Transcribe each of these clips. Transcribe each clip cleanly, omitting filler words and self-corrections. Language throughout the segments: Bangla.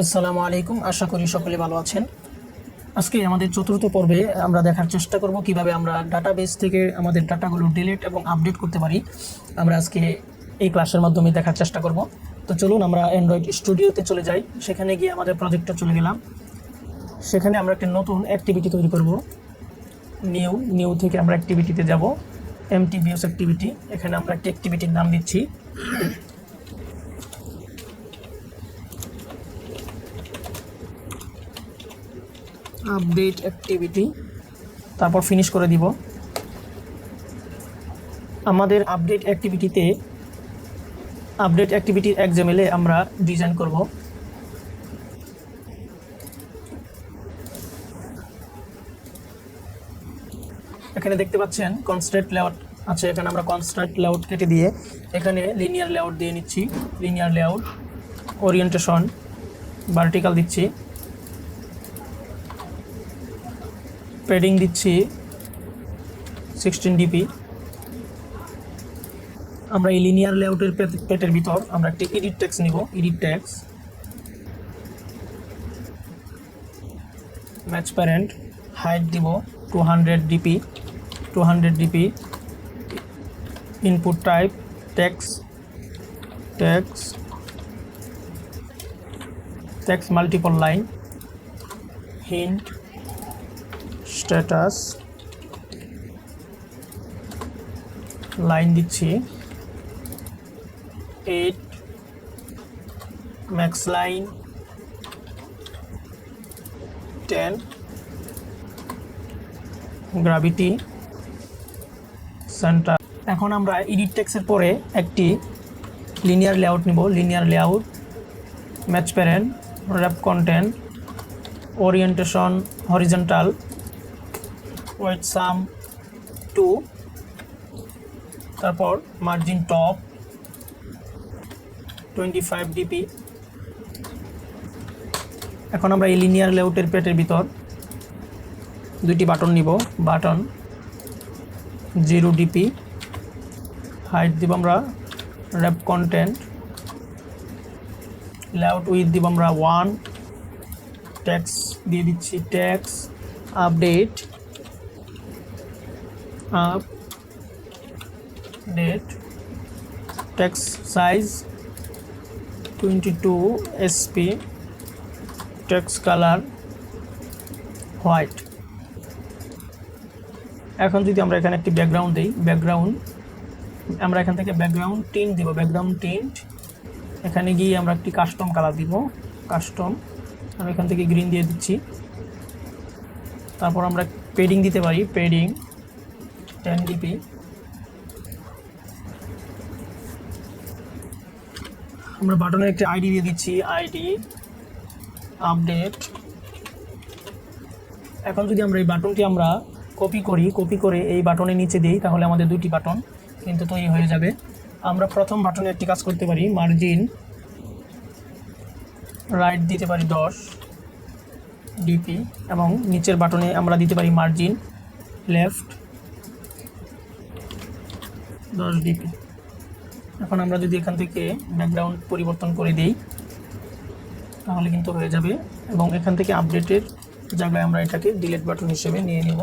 আসসালামু আলাইকুম, আশা করি সকলে ভালো আছেন। আজকে আমাদের চতুর্থ পর্বে আমরা দেখার চেষ্টা করব কিভাবে আমরা ডাটাবেস থেকে আমাদের ডাটাগুলো ডিলিট এবং আপডেট করতে পারি। আমরা আজকে এই ক্লাসের মাধ্যমে দেখার চেষ্টা করব। তো চলুন আমরা অ্যান্ড্রয়েড স্টুডিওতে চলে যাই। সেখানে গিয়ে আমাদের প্রজেক্টটা চলে গেলাম। সেখানে আমরা একটি নতুন অ্যাক্টিভিটি তৈরি করব। নিউ থেকে আমরা অ্যাক্টিভিটিতে যাব, এমটিবিএস অ্যাক্টিভিটি। এখানে আমরা একটি অ্যাক্টিভিটির নাম দিচ্ছি আপডেট অ্যাক্টিভিটি, তারপর ফিনিশ করে দিব। আমাদের আপডেট অ্যাক্টিভিটির এক্সএমএলে আমরা ডিজাইন করব। এখানে দেখতে পাচ্ছেন কনস্ট্যান্ট লেআউট আছে। এখানে আমরা কনস্ট্যান্ট লেআউট কেটে দিয়ে এখানে লিনিয়ার লেআউট দিয়ে নিচ্ছি। লিনিয়ার লেআউট, ওরিয়েন্টেশন ভার্টিক্যাল দিচ্ছি, পেডিং দিচ্ছি 16 dp। আমরা এই লিনিয়ার লেআউটের পেটের ভিতর আমরা একটি এডিট টেক্সট নিব। Edit text, match parent, height দিব 200 dp, input type text multiple line, hint, status, line দিচ্ছি 8, ম্যাক্স লাইন 10, গ্র্যাভিটি সেন্টার। এখন আমরা এডিট টেক্সটের পরে একটি লিনিয়ার লেআউট নিব। Linear layout, match parent, wrap content, orientation horizontal, weight sum 2, তারপর মার্জিন টপ 25 dp। এখন আমরা এই লিনিয়ার লেআউটের পেটের ভিতর দুইটি বাটন নিব। বাটন 0 dp, হাইট দিব আমরা র্যাপ কন্টেন্ট, লেআউট উইথ দিব আমরা 1, টেক্সট দিয়ে দিচ্ছি text update text size 22 sp, text colour white. এখন যদি আমরা এখানে একটি ব্যাকগ্রাউন্ড দিই, আমরা এখান থেকে ব্যাকগ্রাউন্ড টিন্ট দিব। ব্যাকগ্রাউন্ড টিন্ট, এখানে গিয়ে আমরা একটি কাস্টম কালার দিব। কাস্টম আমি এখান থেকে গ্রিন দিয়ে দিচ্ছি। তারপর আমরা পেডিং দিতে পারি, পেডিং 10 dp। আমরা বাটনের একটি আইডি দিয়ে দিচ্ছি, আইডি আপডেট। এখন যদি আমরা এই বাটনটি আমরা কপি করে এই বাটনের নিচে দিই, তাহলে আমাদের দুটি বাটন কিন্তু তৈরি হয়ে যাবে। আমরা প্রথম বাটনে একটি কাজ করতে পারি, মার্জিন রাইট দিতে পারি 10 dp, এবং নিচের বাটনে আমরা দিতে পারি মার্জিন লেফট 10 dp। এখন আমরা যদি এখান থেকে ব্যাকগ্রাউন্ড পরিবর্তন করে দিই, তাহলে কিন্তু হয়ে যাবে। এবং এখান থেকে আপডেটের জায়গায় আমরা এটাকে ডিলিট বাটন হিসেবে নিয়ে নিব।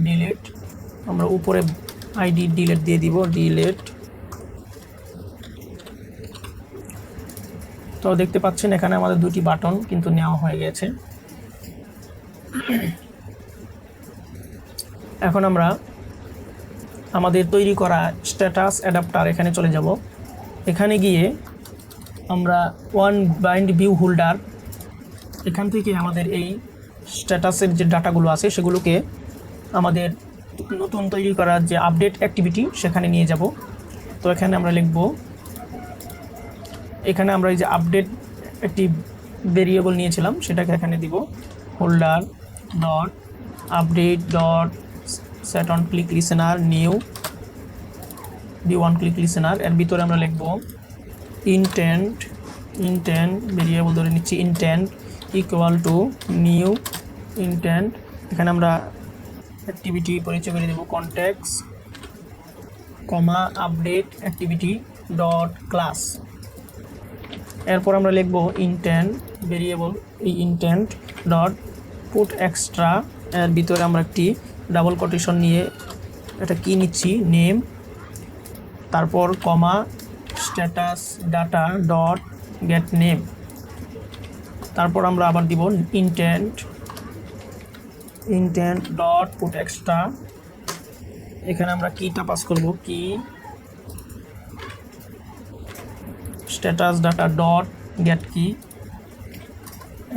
ডিলিট, আমরা উপরে আইডি ডিলিট দিয়ে দিব, ডিলিট। তো দেখতে পাচ্ছেন এখানে আমাদের দুটি বাটন কিন্তু নেওয়া হয়ে গেছে। এখন আমরা আমাদের তৈরি করা স্ট্যাটাস অ্যাডাপ্টার এখানে চলে যাব। এখানে গিয়ে আমরা ওয়ান বাইন্ড ভিউ হোল্ডার, এখান থেকে আমাদের এই স্ট্যাটাসের যে ডাটাগুলো আছে সেগুলোকে আমাদের নতুন তৈরি করা যে আপডেট অ্যাক্টিভিটি সেখানে নিয়ে যাব। তো এখানে আমরা লিখব, এখানে আমরা এই যে আপডেট একটি ভেরিয়েবল নিয়েছিলাম সেটাকে এখানে দিব, holder dot update dot set on click listener new d1 click listener. এর ভিতরে আমরা লিখব ইনটেন্ট ভেরিয়েবল ধরে নিচ্ছি, intent equal to new intent. এখানে আমরা অ্যাক্টিভিটি পরিচয় করে দেব, কনটেক্সট কমা আপডেট অ্যাক্টিভিটি ডট ক্লাস। এরপর আমরা লিখব ইন্টেন্ট ভেরিয়েবল, এই ইন্টেন্ট ডট পুট এক্সট্রা, এর ভিতরে আমরা একটি ডাবল কোটেশন নিয়ে এটা কি নিচ্ছি, নেম, তারপর comma status data dot get name, তারপর আমরা আবার দিব ইন্টেন্ট ডট পুট এক্সট্রা, এখানে আমরা কিটা পাস করব, কি স্ট্যাটাস ডাটা ডট গেট কি,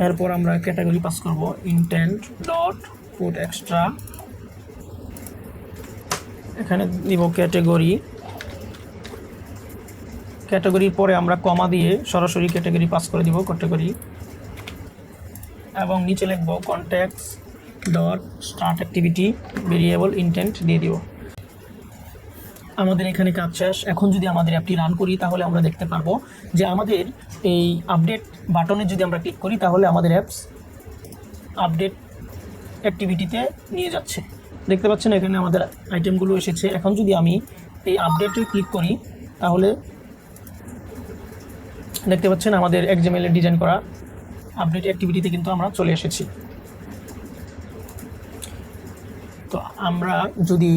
এরপর আমরা ক্যাটাগরি পাস করব ইন্টেন্ট ডট পুট এক্সট্রা, এখানে দিব ক্যাটাগরির পরে আমরা কমা দিয়ে সরাসরি ক্যাটাগরি পাস করে দিব ক্যাটাগরি, এবং নিচে লিখব context dot start activity variable intent দিয়ে দিব। আমাদের এখানে কাজ শেষ। এখন যদি আমাদের অ্যাপটি রান করি তাহলে আমরা দেখতে পারবো যে আমাদের এই আপডেট বাটনে যদি আমরা ক্লিক করি তাহলে আমাদের অ্যাপস আপডেট অ্যাক্টিভিটিতে নিয়ে যাচ্ছে। দেখতে পাচ্ছেন এখানে আমাদের আইটেমগুলো এসেছে। এখন যদি আমি এই আপডেটে ক্লিক করি তাহলে দেখতে পাচ্ছেন আমাদের এক্সএমএল-এ ডিজাইন করা আপডেট অ্যাক্টিভিটিতে কিন্তু আমরা চলে এসেছি। তো আমরা যদি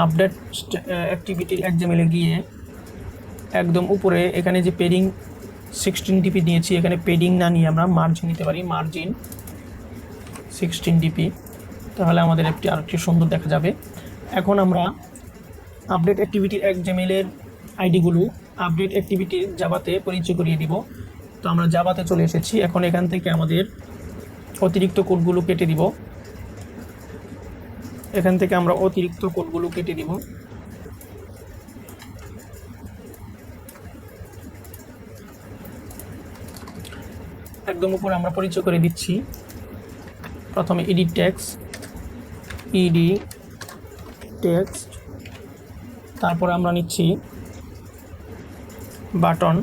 আপডেট অ্যাক্টিভিটির এক্সএমএল-এ গিয়ে একদম উপরে এখানে যে পেডিং 16 ডিপি নিয়েছি, এখানে পেডিং না নিয়ে আমরা মার্জিন নিতে পারি, মার্জিন 16 ডিপি, তাহলে আমাদের অ্যাপটি আরেকটু সুন্দর দেখা যাবে। এখন আমরা আপডেট অ্যাক্টিভিটির এক্সএমএল-এর আইডিগুলো আপডেট অ্যাক্টিভিটির জাভাতে পরিচয় করিয়ে দিব। তো আমরা জাভাতে চলে এসেছি। এখন এখান থেকে আমাদের অতিরিক্ত কোডগুলো কেটে দিব, এখান থেকে আমরা অতিরিক্ত কোডগুলো কেটে দিব। একদম উপরে আমরা পরিচয় করে দিচ্ছি। প্রথমে এডিট টেক্সট, তারপরে আমরা নিচ্ছি বাটন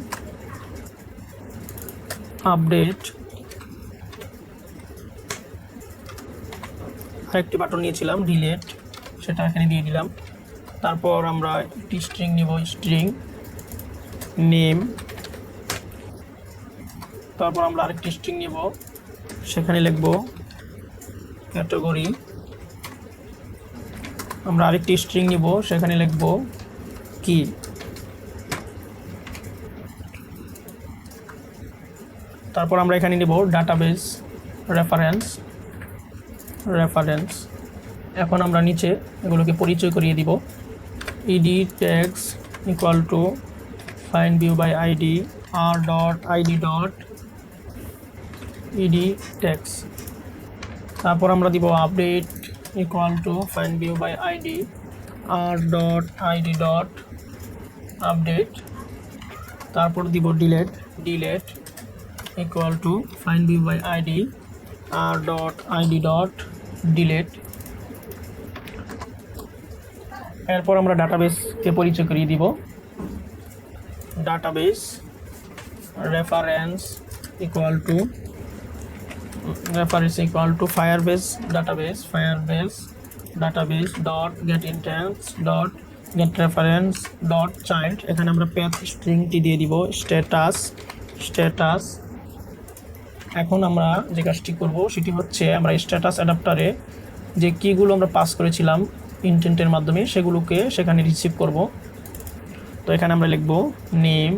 আপডেট, আরেকটি বাটন নিয়েছিলাম ডিলেট, সেটা এখানে দিয়ে দিলাম। তারপর আমরা একটি স্ট্রিং নিব, স্ট্রিং নেম, তারপর আমরা আরেকটি স্ট্রিং নিব, সেখানে লিখব ক্যাটাগরি, আমরা আরেকটি স্ট্রিং নিব, সেখানে লিখব কি, তারপর আমরা এখানে নিব ডাটাবেস রেফারেন্স। এখন আমরা নিচে এগুলোকে পরিচয় করিয়ে দিব। ED tags equal to find view by ID R dot ID dot ED tags, তারপর আমরা দিব update equal to find view by ID R dot ID dot update, তারপর দিব delete equal to find view by ID R dot ID dot delete. এরপর আমরা ডাটাবেসকে পরিচয় করিয়ে দিব। Database reference equal to Firebase database dot get instance dot get reference dot child, এখানে আমরা প্যাথ স্ট্রিংটি দিয়ে দিব স্ট্যাটাস। এখন আমরা যে কাজটি করব সেটি হচ্ছে আমরা স্ট্যাটাস অ্যাডাপ্টারে যে কিগুলো আমরা পাস করেছিলাম ইন্টেন্টের মাধ্যমে সেগুলোকে সেখানে রিসিভ করব। তো এখানে আমরা লিখব name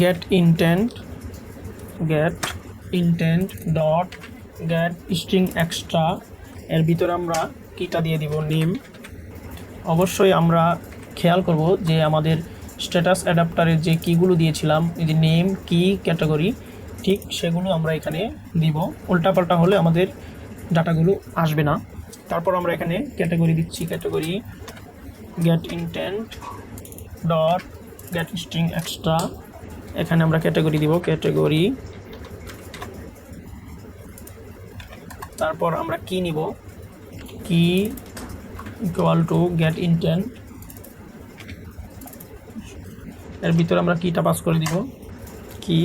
get intent dot get string extra, এর ভিতরে আমরা কিটা দিয়ে দিব নেম। অবশ্যই আমরা খেয়াল করব যে আমাদের স্ট্যাটাস অ্যাডাপ্টারের যে কিগুলো দিয়েছিলাম, এই যে নেম কি ক্যাটাগরি, ঠিক সেগুলো আমরা এখানে দিব। উল্টাপাল্টা হলে আমাদের ডাটাগুলো আসবে না। তারপর আমরা এখানে ক্যাটাগরি দিচ্ছি, category get intent dot get string extra, এখানে আমরা ক্যাটাগরি দিব ক্যাটাগরি, তারপর আমরা কি নিব, কি ইকুয়াল টু গেট ইন্টেন্ট, এর ভিতরে আমরা কিটা পাস করে দিব কি,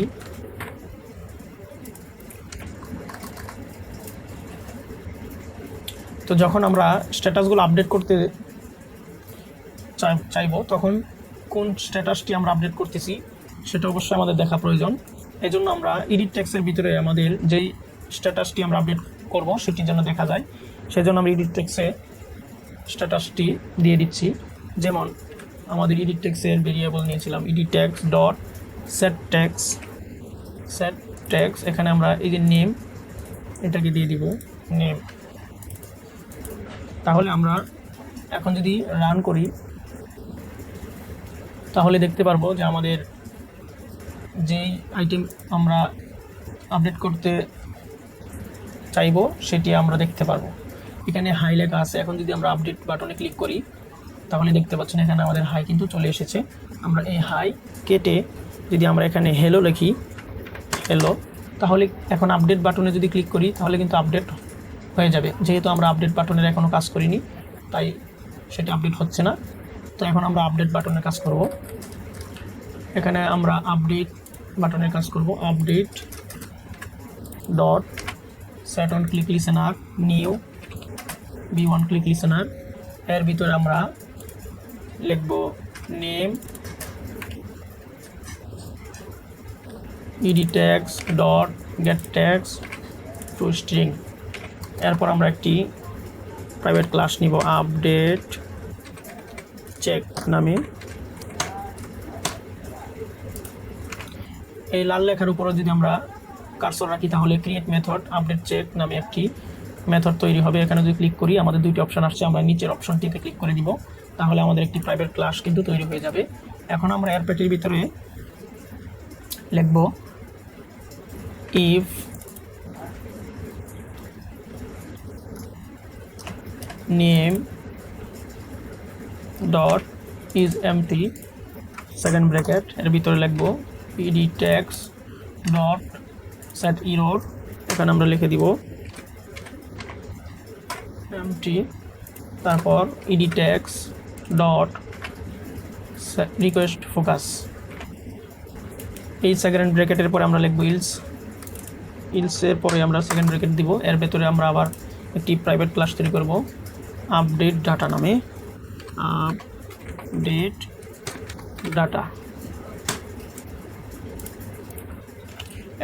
তো যখন আমরা স্ট্যাটাসগুলো আপডেট করতে চাইবো তখন কোন স্ট্যাটাসটি আমরা আপডেট করতেছি সেটা অবশ্যই আমাদের দেখা প্রয়োজন। এই জন্য আমরা এডিট টেক্সটের ভিতরে আমাদের যেই স্ট্যাটাসটি আমরা আপডেট করব সেটি যেন দেখা যায়, সেজন্য আমরা এডিট টেক্সে স্ট্যাটাসটি দিয়ে দিচ্ছি। যেমন আমাদের এডিট টেক্সের ভেরিয়েবল নিয়েছিলাম edit text dot set text, এখানে আমরা এই যে নেম এটাকে দিয়ে দিব নেম। তাহলে আমরা এখন যদি রান করি তাহলে দেখতে পারবো যে আমাদের যেই আইটেম আমরা আপডেট করতে চাইবো সেটি আমরা দেখতে পারবো। এখানে হাই লেখা আছে। এখন যদি আমরা আপডেট বাটনে ক্লিক করি তাহলে দেখতে পাচ্ছেন এখানে আমাদের হাই কিন্তু চলে এসেছে। আমরা এই হাই কেটে যদি আমরা এখানে হ্যালো লিখি হ্যালো, তাহলে এখন আপডেট বাটনে যদি ক্লিক করি তাহলে কিন্তু আপডেট হয়ে যাবে। যেহেতু আমরা আপডেট বাটনের এখনও কাজ করিনি তাই সেটা আপডেট হচ্ছে না। তো এখন আমরা আপডেট বাটনের কাজ করব। এখানে আমরা আপডেট বাটনের কাজ করব। Update dot set on click listener new B1 click listener, এর ভিতরে আমরা লিখব name edit text dot get text to string। এরপর আমরা একটি প্রাইভেট ক্লাস নিব আপডেট চেক নামে। এই লাল লেখার উপরে যদি আমরা কার্সর রাখি তাহলে ক্রিয়েট মেথড আপডেট চেক নামে একটি মেথড তৈরি হবে। এখানে যদি ক্লিক করি আমাদের দুইটি অপশন আসছে, আমরা নিচের অপশনটিতে ক্লিক করে দিব, তাহলে আমাদের একটি প্রাইভেট ক্লাস কিন্তু তৈরি হয়ে যাবে। এখন আমরা এর পেটির ভিতরে লিখব if name dot is empty second bracket, এর ভিতরে লিখব edit text dot set error, এখানে আমরা লিখে দিব empty, তারপর edit text dot request focus। এই সেকেন্ড ব্র্যাকেটের পরে আমরা লিখব ইলসের পরে আমরা সেকেন্ড ব্র্যাকেট দিব। এর ভেতরে আমরা আবার একটি প্রাইভেট ক্লাস তৈরি করব আপডেট ডাটা নামে। আপডেট ডাটা,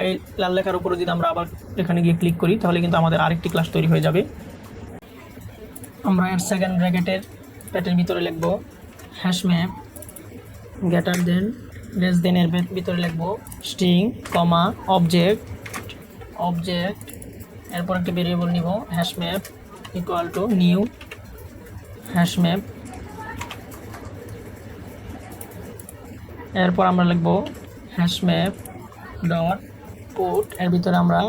এই লাল লেখার উপরে যদি আমরা আবার এখানে গিয়ে ক্লিক করি তাহলে কিন্তু আমাদের আরেকটি ক্লাস তৈরি হয়ে যাবে। আমরা এর সেকেন্ড ব্র্যাকেটের প্যাটের ভিতরে লিখব হ্যাশম্যাপ গ্রেটার দেন লেস দেন, এর ভিতরে লিখব স্ট্রিং কমা অবজেক্ট, এরপর একটা ভেরিয়েবল নিব হ্যাশম্যাপ ইকুয়াল টু নিউ হ্যাশম্যাপ, এরপর আমরা লিখব হ্যাশম্যাপ ডট পুট, এর ভিতরে আমরা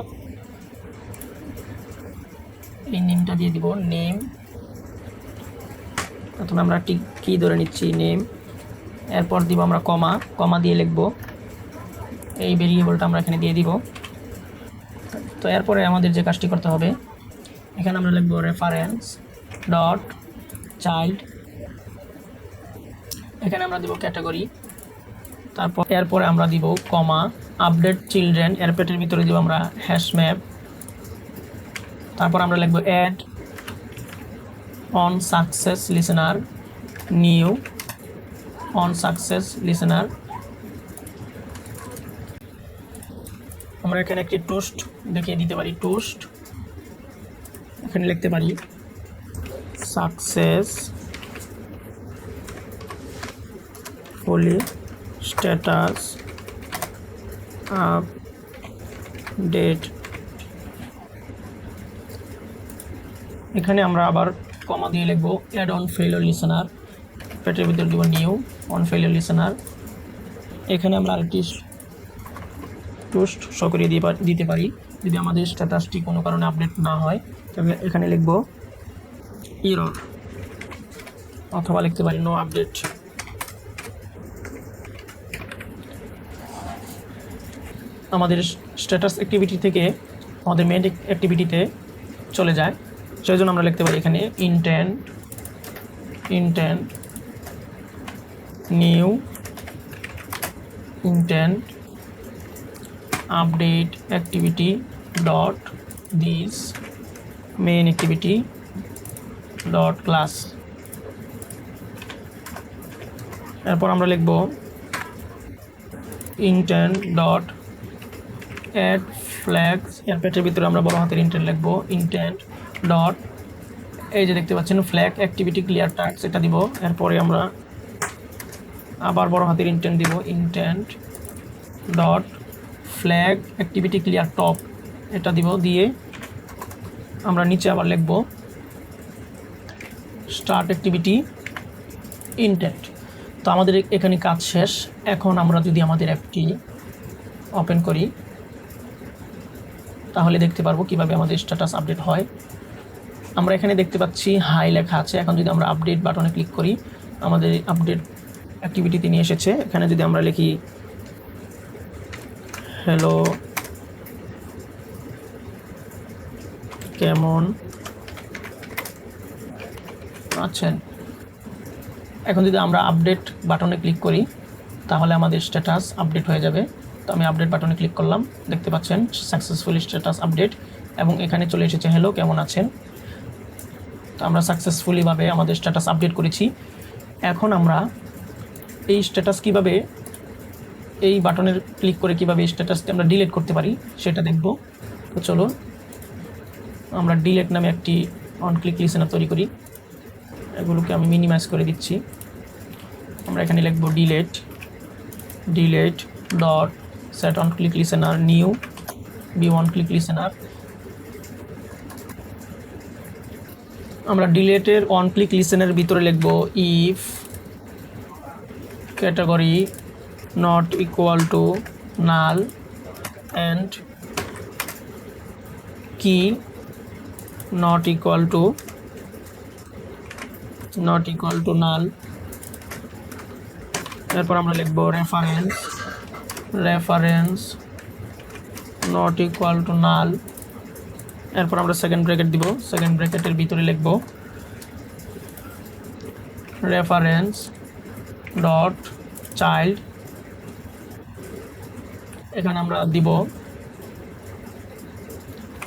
এই নেমটা দিয়ে দিব নেম। প্রথমে আমরা কি ধরে নিচ্ছি নেম, এরপর দিব আমরা কমা দিয়ে লিখব এই ভেরিয়েবলটা আমরা এখানে দিয়ে দিব। তো এরপরে আমাদের যে কাজটি করতে হবে এখানে আমরা লিখব রেফারেন্স ডট চাইল্ড, এখানে আমরা দিব ক্যাটাগরি, তারপর এরপরে আমরা দিব কমা আপডেট চিলড্রেন, এর পেটের ভিতরে দিব আমরা হ্যাশম্যাপ, তারপর আমরা লিখব add on success listener new on success listener. আমরা এখানে একটি টোস্ট দেখিয়ে দিতে পারি, টোস্ট এখানে লিখতে পারি সাকসেস ফুলি স্ট্যাটাস আপডেট। এখানে আমরা আবার কমা দিয়ে লিখব অ্যাড অন ফেইলিওর লিসেনার, পেটের ভিতরে দিব নিউ অন ফেইলিওর লিসেনার। এখানে আমরা আরেকটি টোস্ট শো করিয়ে দিতে পারি যদি আমাদের স্ট্যাটাসটি কোনো কারণে আপডেট না হয়, তবে এখানে লিখব এরর অথবা লিখতে পারি নো আপডেট। আমাদের স্ট্যাটাস অ্যাক্টিভিটি থেকে আমাদের মেইন অ্যাক্টিভিটিতে চলে যায়, সেই জন্য আমরা লিখতে পারি এখানে intent new intent update activity dot this main activity dot class. এরপর আমরা লিখব intent ডট অ্যাড ফ্ল্যাগস, এর পেটের ভিতরে আমরা বড় হাতের ইন্টেন্ট লিখব intent ডট, এই যে দেখতে পাচ্ছেন ফ্ল্যাগ অ্যাক্টিভিটি ক্লিয়ার টাস্ক, এটা দিব। এরপরে আমরা আবার বড় হাতের ইন্টেন্ট দিব intent dot flag activity clear top, এটা দিব। দিয়ে আমরা নিচে আবার লিখব স্টার্ট অ্যাক্টিভিটি ইন্টেন্ট। তো আমাদের এখানে কাজ শেষ। এখন আমরা যদি আমাদের অ্যাপটি ওপেন করি তাহলে দেখতে পারবো কিভাবে আমাদের স্ট্যাটাস আপডেট হয়। আমরা এখানে দেখতে পাচ্ছি হাই লেখা আছে। এখন যদি আমরা আপডেট বাটনে ক্লিক করি আমাদের আপডেট অ্যাক্টিভিটিতে নিয়ে এসেছে। এখানে যদি আমরা লিখি হ্যালো কেমন আছেন, এখন যদি আমরা আপডেট বাটনে ক্লিক করি তাহলে আমাদের স্ট্যাটাস আপডেট হয়ে যাবে। তো আমি আপডেট বাটনে ক্লিক করলাম, দেখতে পাচ্ছেন সাকসেসফুলি স্ট্যাটাস আপডেট, এবং এখানে চলে এসেছে হ্যালো কেমন আছেন। তো আমরা সাকসেসফুলিভাবে আমাদের স্ট্যাটাস আপডেট করেছি। এখন আমরা এই স্ট্যাটাস কিভাবে, এই বাটনের ক্লিক করে কিভাবে এই স্ট্যাটাসকে আমরা ডিলিট করতে পারি সেটা দেখব। তো চলো আমরা ডিলিট নামে একটি অন ক্লিক লিসেনার তৈরি করি। এগুলোকে আমি মিনিমাইজ করে দিচ্ছি। আমরা এখানে লিখব delete dot set on click listener new B on click listener. আমরা ডিলিটের অন ক্লিক লিসেনারের ভিতরে লিখব if category not equal to null and key not equal to null. এরপর আমরা লিখব reference not equal to null. এরপর আমরা সেকেন্ড ব্র্যাকেট দিব, সেকেন্ড ব্র্যাকেটের ভিতরে লিখব রেফারেন্স ডট চাইল্ড। এখানে আমরা দিব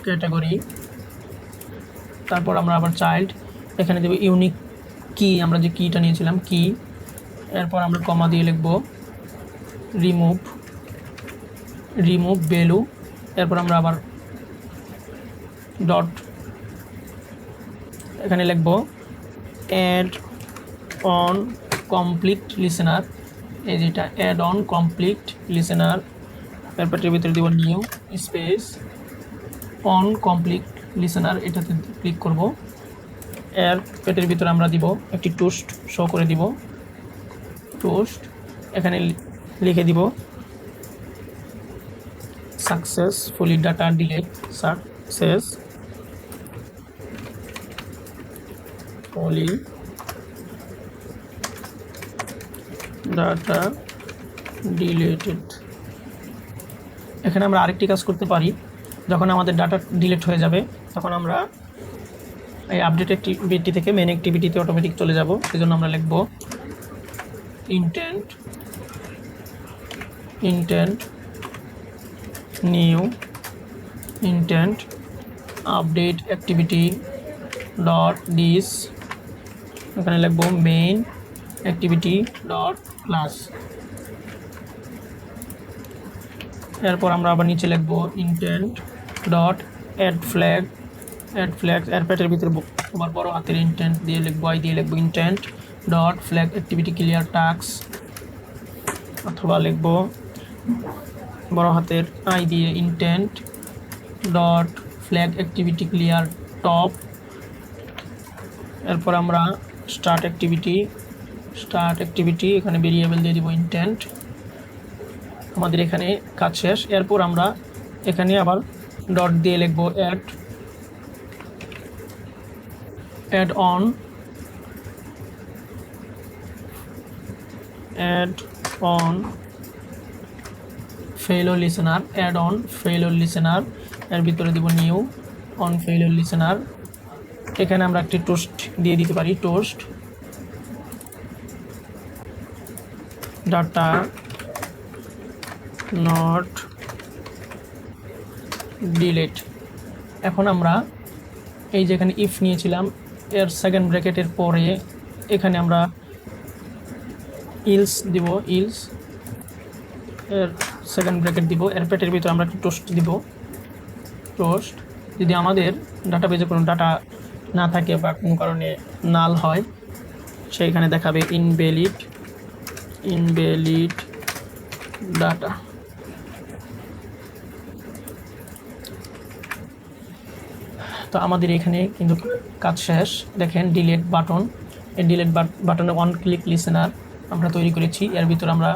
ক্যাটাগরি, তারপর আমরা আবার চাইল্ড, এখানে দেব ইউনিক কি, আমরা যে কিটা নিয়েছিলাম কি। এরপর আমরা কমা দিয়ে লিখব রিমুভ ভ্যালু। এরপর আমরা আবার ডট, এখানে লিখব অ্যাড অন কমপ্লিট লিসেনার, এই যেটা অ্যাড অন কমপ্লিট লিসেনার। এরপর এর ভিতরে দিব new space on complete listener, এটাতে ক্লিক করব। এর পেটের ভিতরে আমরা দিব একটি টোস্ট শো করে দিব, টোস্ট। এখানে লিখে দিব successfully data delete, successfully data deleted. এখানে আমরা আরেকটি কাজ করতে পারি, যখন আমাদের ডাটা ডিলিট হয়ে যাবে তখন আমরা এই আপডেট অ্যাক্টিভিটি থেকে মেন অ্যাক্টিভিটিতে অটোমেটিক চলে যাব। সেজন্য আমরা লিখব intent new intent update activity dot this, এখানে লিখব মেইন অ্যাক্টিভিটি ডট ক্লাস। এরপর আমরা আবার নিচে লিখব ইন্টেন্ট ডট অ্যাড ফ্ল্যাগস, এর পেটের ভিতরে আবার বড় হাতের ইন্টেন্ট দিয়ে লিখব, আই দিয়ে লিখব intent dot flag activity clear task, অথবা লিখব বড় হাতের আই দিয়ে intent dot flag activity clear top. এরপর আমরা স্টার্ট অ্যাক্টিভিটি এখানে ভেরিয়েবল দিয়ে দিব ইন্টেন্ট। আমাদের এখানে কাজ শেষ। এরপর আমরা এখানে আবার ডট দিয়ে লিখব অ্যাড অন ফেইলিওর লিসেনার, এর ভিতরে দিব নিউ অন ফেইলিওর লিসেনার। এখানে আমরা একটি টোস্ট দিয়ে দিতে পারি, টোস্ট ডাটা নট ডিলিট। এখন আমরা এই যেখানে ইফ নিয়েছিলাম এর সেকেন্ড ব্র্যাকেটের পরে এখানে আমরা ইলস দিব, ইলস এর সেকেন্ড ব্র্যাকেট দিব, এর পেটের ভিতরে আমরা একটু টোস্ট দিব, টোস্ট। যদি আমাদের ডাটাবেজে কোনো ডাটা না থাকে বা কোনো কারণে নাল হয়, সেইখানে দেখাবে ইনভ্যালিড ডাটা। তো আমাদের এখানে কিন্তু কাজ শেষ। দেখেন ডিলিট বাটন, এই ডিলিট বাটনে ওয়ান ক্লিক লিসেনার আমরা তৈরি করেছি, এর ভিতরে আমরা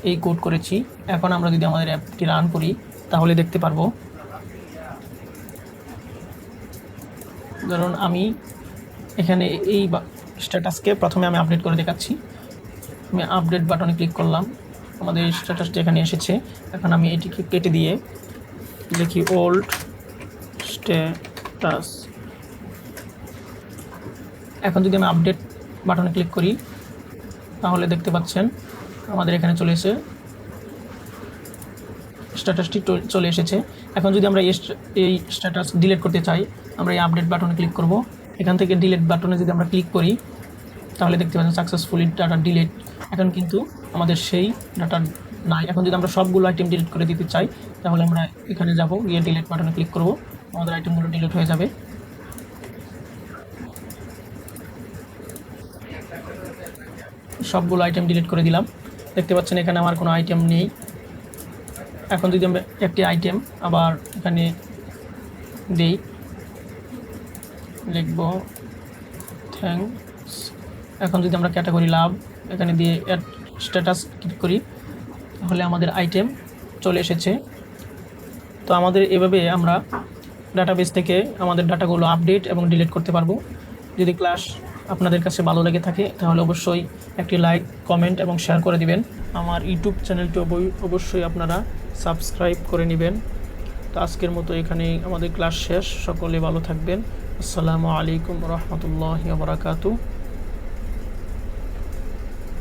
এই কোড করেছি। এখন আমরা যদি আমাদের অ্যাপটি রান করি তাহলে দেখতে পারবো, ধরুন আমি এখানে এই স্ট্যাটাসকে প্রথমে আমি আপডেট করে দেখাচ্ছি। আমি আপডেট বাটনে ক্লিক করলাম, আমাদের স্ট্যাটাসটি এখানে এসেছে। এখন আমি এটিকে কেটে দিয়ে লিখি ওল্ড স্ট্যাটাস। এখন যদি আমি আপডেট বাটনে ক্লিক করি তাহলে দেখতে পাচ্ছেন আমাদের এখানে চলে এসে স্ট্যাটাসটি চলে এসেছে। এখন যদি আমরা এই স্ট্যাটাস ডিলিট করতে চাই, আমরা এই আপডেট বাটনে ক্লিক করব। এখান থেকে ডিলিট বাটনে যদি আমরা ক্লিক করি তাহলে দেখতে পাচ্ছেন সাকসেসফুলি ডাটা ডিলিট। এখন কিন্তু আমাদের সেই ডাটা নাই। এখন যদি আমরা সবগুলো আইটেম ডিলিট করে দিতে চাই তাহলে আমরা এখানে যাব, গিয়ে ডিলিট বাটনে ক্লিক করব, আমাদের আইটেমগুলো ডিলিট হয়ে যাবে। সবগুলো আইটেম ডিলিট করে দিলাম। দেখতে পাচ্ছেন এখানে আমার কোনো আইটেম নেই। এখন যদি আমরা একটি আইটেম আবার এখানে দেই, লিখব থ্যাঙ্কস। এখন যদি আমরা ক্যাটাগরি লাভ এখানে দিয়ে অ্যাড স্ট্যাটাস ক্লিক করি তাহলে আমাদের আইটেম চলে এসেছে। তো আমাদের এভাবে আমরা ডাটাবেস থেকে আমাদের ডাটাগুলো আপডেট এবং ডিলিট করতে পারবো। যদি ক্লাস আপনাদের কাছে ভালো লেগে থাকে তাহলে অবশ্যই একটি লাইক, কমেন্ট এবং শেয়ার করে দিবেন। আমার ইউটিউব চ্যানেলটি অবশ্যই আপনারা সাবস্ক্রাইব করে নেবেন। তো আজকের মতো এখানেই আমাদের ক্লাস শেষ। সকলে ভালো থাকবেন। আসসালামু আলাইকুম রহমতুল্লাহি ওয়া বারাকাতুহু।